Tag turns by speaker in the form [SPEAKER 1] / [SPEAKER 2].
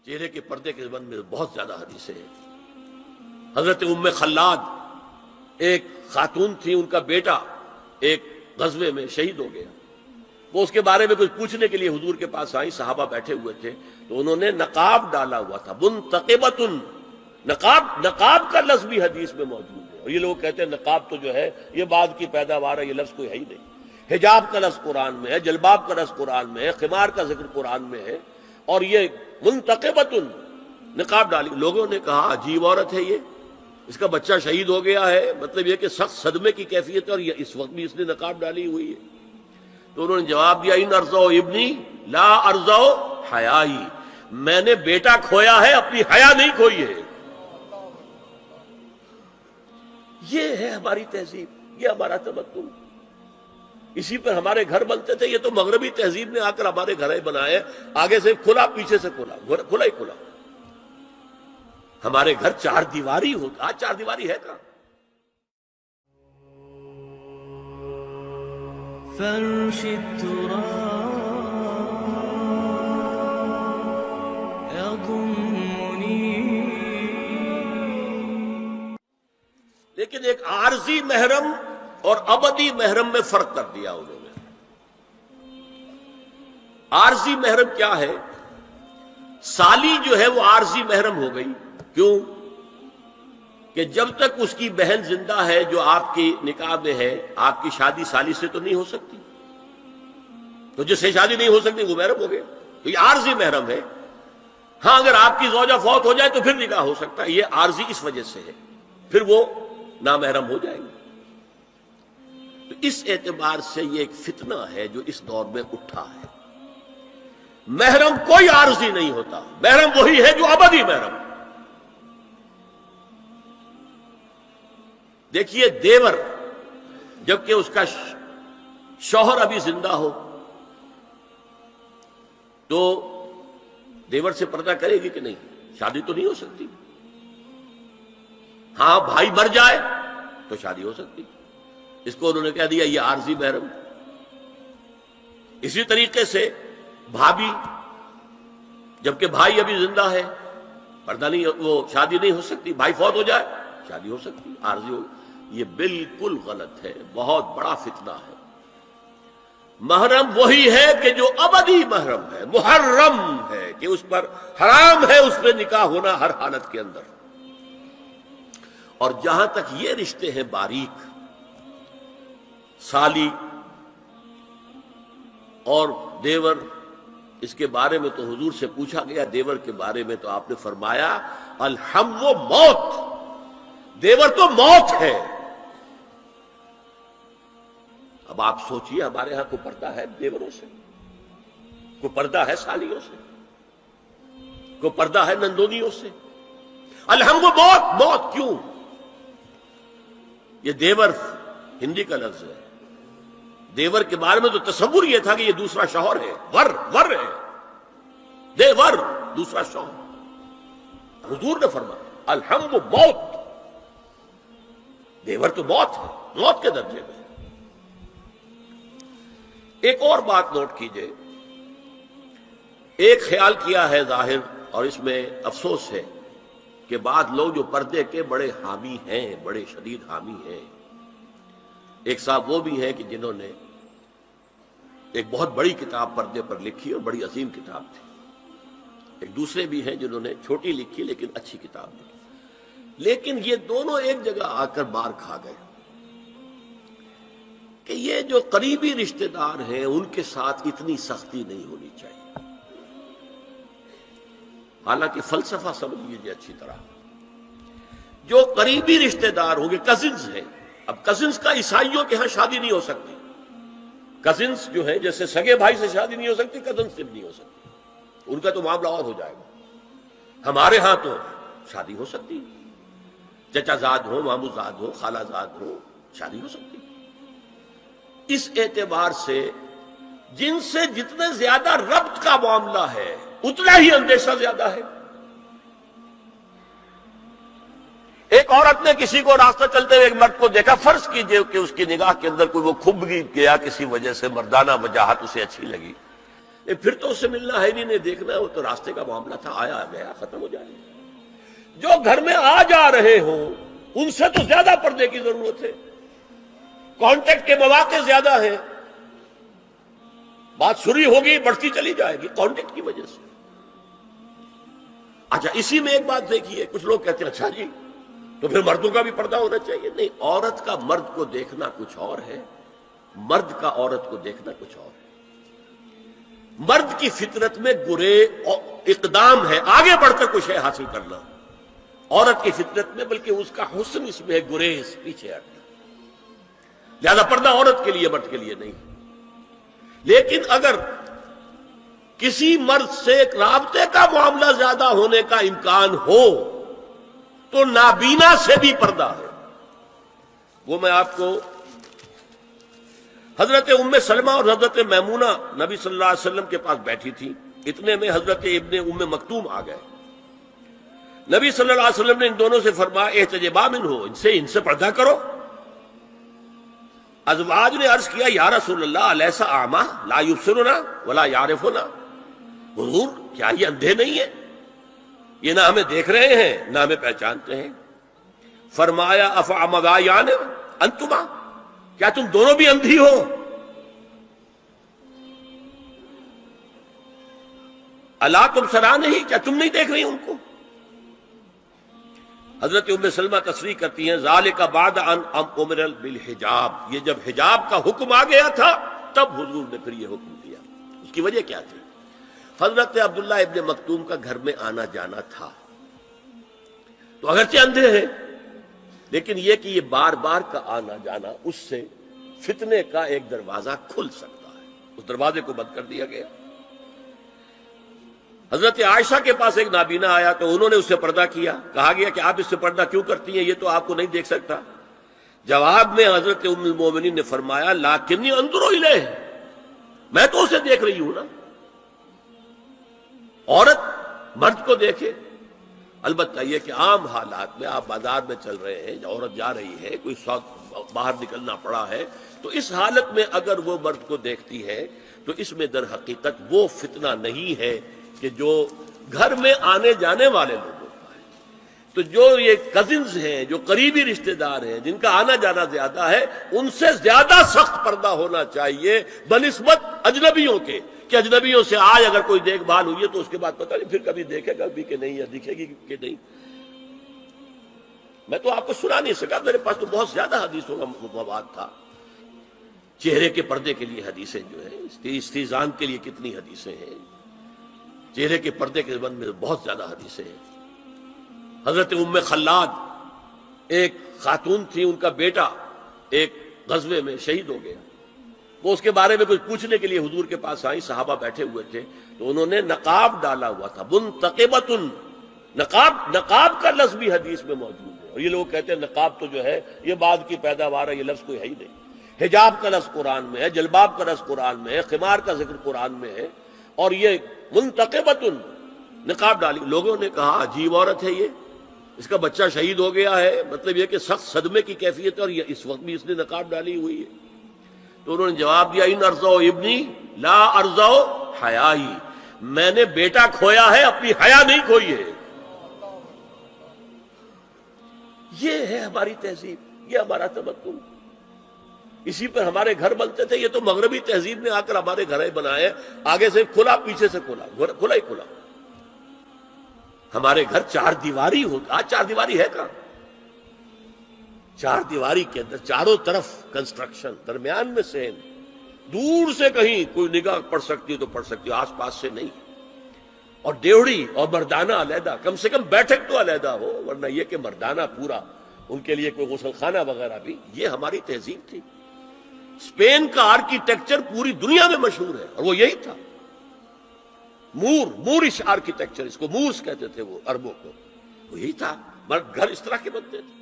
[SPEAKER 1] چہرے کے پردے کے سبب میں بہت زیادہ حدیثیں ہیں۔ حضرت ام خلاد ایک خاتون تھی، ان کا بیٹا ایک غزوے میں شہید ہو گیا، وہ اس کے بارے میں کچھ پوچھنے کے لیے حضور کے پاس آئی، صحابہ بیٹھے ہوئے تھے تو انہوں نے نقاب ڈالا ہوا تھا، منتقبۃ، نقاب کا لفظ بھی حدیث میں موجود ہے، اور یہ لوگ کہتے ہیں نقاب تو جو ہے یہ بعد کی پیداوار ہے، یہ لفظ کوئی ہے ہی نہیں۔ حجاب کا لفظ قرآن میں ہے، جلباب کا لفظ قرآن میں ہے، خمار کا ذکر قرآن میں ہے، اور یہ منتقبۃ نقاب ڈالی۔ لوگوں نے کہا عجیب عورت ہے یہ، اس کا بچہ شہید ہو گیا ہے، مطلب یہ کہ سخت صدمے کی کیفیت ہے، اور اس وقت بھی اس نے نقاب ڈالی ہوئی ہے۔ تو انہوں نے جواب دیا ان ارزو ابنی لا ارزو حیائی، میں نے بیٹا کھویا ہے، اپنی حیا نہیں کھوئی ہے۔ یہ ہے ہماری تہذیب، یہ ہمارا تمدن، اسی پر ہمارے گھر بنتے تھے۔ یہ تو مغربی تہذیب نے آ کر ہمارے گھر بنائے، آگے سے کھلا پیچھے سے کھلا، کھلا ہی کھلا۔ ہمارے گھر چار دیواری ہوتا، آج چار دیواری ہے کہاں؟
[SPEAKER 2] فرش التراب يضمني۔
[SPEAKER 1] لیکن ایک عارضی محرم اور ابدی محرم میں فرق کر دیا انہوں نے۔ عارضی محرم کیا ہے؟ سالی جو ہے وہ عارضی محرم ہو گئی، کیوں کہ جب تک اس کی بہن زندہ ہے جو آپ کی نکاح میں ہے، آپ کی شادی سالی سے تو نہیں ہو سکتی، تو جس سے شادی نہیں ہو سکتی وہ محرم ہو گیا، تو یہ عارضی محرم ہے۔ ہاں اگر آپ کی زوجہ فوت ہو جائے تو پھر نکاح ہو سکتا ہے، یہ عارضی اس وجہ سے ہے، پھر وہ نامحرم ہو جائے گا۔ تو اس اعتبار سے یہ ایک فتنہ ہے جو اس دور میں اٹھا ہے۔ محرم کوئی عارضی نہیں ہوتا، محرم وہی ہے جو ابدی محرم۔ دیکھیے دیور جبکہ اس کا شوہر ابھی زندہ ہو تو دیور سے پردہ کرے گی کہ نہیں؟ شادی تو نہیں ہو سکتی۔ ہاں بھائی مر جائے تو شادی ہو سکتی، اس کو انہوں نے کہہ دیا یہ عارضی محرم۔ اسی طریقے سے بھابھی جبکہ بھائی ابھی زندہ ہے، پردہ نہیں، وہ شادی نہیں ہو سکتی، بھائی فوت ہو جائے شادی ہو سکتی، عارضی ہو۔ یہ بالکل غلط ہے، بہت بڑا فتنہ ہے۔ محرم وہی ہے کہ جو ابدی محرم ہے، محرم ہے کہ اس پر حرام ہے اس پہ نکاح ہونا ہر حالت کے اندر۔ اور جہاں تک یہ رشتے ہیں باریک، سالی اور دیور، اس کے بارے میں تو حضور سے پوچھا گیا دیور کے بارے میں، تو آپ نے فرمایا الحم و موت، دیور تو موت ہے۔ اب آپ سوچئے ہمارے ہاں کو پردہ ہے دیوروں سے، کو پردہ ہے سالیوں سے، کو پردہ ہے نندونیوں سے؟ الحم و موت، موت کیوں؟ یہ دیور ہندی کا لفظ ہے، دیور کے بارے میں تو تصور یہ تھا کہ یہ دوسرا شوہر ہے، ور ہے، دیور دوسرا شوہر۔ حضور نے فرمایا الحم و موت، دیور تو موت ہے، موت کے درجے میں۔ ایک اور بات نوٹ کیجئے، ایک خیال کیا ہے ظاہر، اور اس میں افسوس ہے کہ بعض لوگ جو پردے کے بڑے حامی ہیں، بڑے شدید حامی ہیں، ایک صاحب وہ بھی ہیں کہ جنہوں نے ایک بہت بڑی کتاب پردے پر لکھی اور بڑی عظیم کتاب تھی، ایک دوسرے بھی ہیں جنہوں نے چھوٹی لکھی لیکن اچھی کتاب لکھی، لیکن یہ دونوں ایک جگہ آ کر مار کھا گئے کہ یہ جو قریبی رشتہ دار ہیں ان کے ساتھ اتنی سختی نہیں ہونی چاہیے۔ حالانکہ فلسفہ سمجھ لیجیے اچھی طرح، جو قریبی رشتہ دار ہوں گے، کزنز ہیں، اب کزنز کا عیسائیوں کے ہاں شادی نہیں ہو سکتی، کزنز جو ہیں جیسے سگے بھائی سے شادی نہیں ہو سکتی، کزنز سے بھی نہیں ہو سکتی، ان کا تو معاملہ اور ہو جائے گا۔ ہمارے ہاں تو شادی ہو سکتی، چچا زاد ہو، مامو زاد ہو، خالہ زاد ہو، شادی ہو سکتی۔ اس اعتبار سے جن سے جتنے زیادہ ربط کا معاملہ ہے اتنا ہی اندیشہ زیادہ ہے۔ ایک عورت نے کسی کو راستہ چلتے ہوئے ایک مرد کو دیکھا، فرض کیجئے کہ اس کی نگاہ کے اندر کوئی وہ کھب گیا کسی وجہ سے، مردانہ وجاہت اسے اچھی لگی، پھر تو اس سے ملنا ہے نہیں دیکھنا ہے، وہ تو راستے کا معاملہ تھا، آیا گیا ختم ہو جائے گا۔ جو گھر میں آ جا رہے ہوں ان سے تو زیادہ پردے کی ضرورت ہے، کانٹیکٹ کے مواقع زیادہ ہیں، بات سری ہوگی بڑھتی چلی جائے گی کانٹیکٹ کی وجہ سے۔ اچھا اسی میں ایک بات دیکھیے، کچھ لوگ کہتے ہیں اچھا جی تو پھر مردوں کا بھی پردہ ہونا چاہیے۔ نہیں، عورت کا مرد کو دیکھنا کچھ اور ہے، مرد کا عورت کو دیکھنا کچھ اور ہے۔ مرد کی فطرت میں گرے اقدام ہے، آگے بڑھ کر کچھ ہے حاصل کرنا، عورت کی فطرت میں بلکہ اس کا حسن اس میں ہے گریز، پیچھے ہٹنا۔ لہذا پردہ عورت کے لیے مرد کے لیے نہیں۔ لیکن اگر کسی مرد سے ایک رابطے کا معاملہ زیادہ ہونے کا امکان ہو تو نابینا سے بھی پردہ ہے۔ وہ میں آپ کو حضرت ام سلمہ اور حضرت میمونہ نبی صلی اللہ علیہ وسلم کے پاس بیٹھی تھی، اتنے میں حضرت ابن ام مکتوم آ گئے۔ نبی صلی اللہ علیہ وسلم نے ان دونوں سے فرمایا احتجبا منہ، ان سے پردہ کرو۔ ازواج نے عرض کیا یا رسول اللہ الیس اعمی لا یبصرنا ولا یعرفنا، حضور کیا یہ اندھے نہیں ہیں، یہ نہ ہمیں دیکھ رہے ہیں نہ ہمیں پہچانتے ہیں؟ فرمایا افعمغایان انتما، کیا تم دونوں بھی اندھی ہو؟ الا تبصران ہی، کیا تم نہیں دیکھ رہی ان کو؟ حضرت ام سلمہ تصریح کرتی ہیں ذالک بعد ان امر بالحجاب، یہ جب حجاب کا حکم آ گیا تھا تب حضور نے پھر یہ حکم دیا۔ اس کی وجہ کیا تھی؟ حضرت عبداللہ ابن مکتوم کا گھر میں آنا جانا تھا، تو اگرچہ اندھے ہیں لیکن یہ کہ یہ بار بار کا آنا جانا اس سے فتنے کا ایک دروازہ کھل سکتا ہے، اس دروازے کو بند کر دیا گیا۔ حضرت عائشہ کے پاس ایک نابینا آیا تو انہوں نے اس سے پردہ کیا، کہا گیا کہ آپ اس سے پردہ کیوں کرتی ہیں، یہ تو آپ کو نہیں دیکھ سکتا۔ جواب میں حضرت ام المومنین نے فرمایا لاکنی انظر الیہ، میں تو اسے دیکھ رہی ہوں نا۔ عورت مرد کو دیکھے، البتہ یہ کہ عام حالات میں آپ بازار میں چل رہے ہیں، عورت جا رہی ہے، کوئی باہر نکلنا پڑا ہے، تو اس حالت میں اگر وہ مرد کو دیکھتی ہے تو اس میں در حقیقت وہ فتنہ نہیں ہے کہ جو گھر میں آنے جانے والے لوگوں کا ہے۔ تو جو یہ کزنز ہیں، جو قریبی رشتہ دار ہیں، جن کا آنا جانا زیادہ ہے، ان سے زیادہ سخت پردہ ہونا چاہیے بنسبت اجنبیوں کے، کہ اجنبیوں سے آج اگر کوئی دیکھ بھال ہوئی ہے تو اس کے بعد پتہ نہیں پھر کبھی دیکھے گا بھی کہ نہیں، یا دکھے گی کہ نہیں۔ میں تو آپ کو سنا نہیں سکا، میرے پاس تو بہت زیادہ حدیثوں کا مواد تھا۔ چہرے کے پردے کے لیے حدیثیں جو ہیں، استیزان کے لیے کتنی حدیثیں ہیں، چہرے کے پردے کے بارے میں بہت زیادہ حدیثیں ہیں۔ حضرت ام خلاد ایک خاتون تھی، ان کا بیٹا ایک غزوے میں شہید ہو گیا، وہ اس کے بارے میں کچھ پوچھنے کے لیے حضور کے پاس آئی، صحابہ بیٹھے ہوئے تھے تو انہوں نے نقاب ڈالا ہوا تھا، منتقبۃ، نقاب کا لفظ بھی حدیث میں موجود ہے، اور یہ لوگ کہتے ہیں نقاب تو جو ہے یہ بعد کی پیداوار ہے، یہ لفظ کوئی ہے ہی نہیں۔ حجاب کا لفظ قرآن میں ہے، جلباب کا لفظ قرآن میں ہے، خمار کا ذکر قرآن میں ہے، اور یہ منتقبۃ نقاب ڈالی۔ لوگوں نے کہا عجیب عورت ہے یہ، اس کا بچہ شہید ہو گیا ہے، مطلب یہ کہ سخت صدمے کی کیفیت ہے، اور اس وقت بھی اس نے نقاب ڈالی ہوئی ہے۔ تو انہوں نے جواب دیا ان ارزو ابنی لا ارزو حیائی، میں نے بیٹا کھویا ہے، اپنی حیا نہیں کھوئی ہے۔ یہ ہے ہماری تہذیب، یہ ہمارا تمدن، اسی پر ہمارے گھر بنتے تھے۔ یہ تو مغربی تہذیب نے آ کر ہمارے گھر بنائے، آگے سے کھلا پیچھے سے کھلا، کھلا ہی کھلا۔ ہمارے گھر چار دیواری ہوتا، آج چار دیواری ہے کہاں؟ چار دیواری کے اندر چاروں طرف کنسٹرکشن، درمیان میں سین، دور سے کہیں کوئی نگاہ پڑ سکتی ہے تو پڑ سکتی ہے، آس پاس سے نہیں۔ اور ڈیوڑی اور مردانہ علیحدہ، کم سے کم بیٹھک تو علیحدہ ہو، ورنہ یہ کہ مردانہ پورا، ان کے لیے کوئی غسل خانہ وغیرہ بھی، یہ ہماری تہذیب تھی۔ اسپین کا آرکیٹیکچر پوری دنیا میں مشہور ہے، اور وہ یہی تھا، مورش آرکیٹیکچر، اس کو مورس کہتے تھے وہ عربوں کو، وہ یہی تھا، مرد گھر اس طرح کے بنتے تھے۔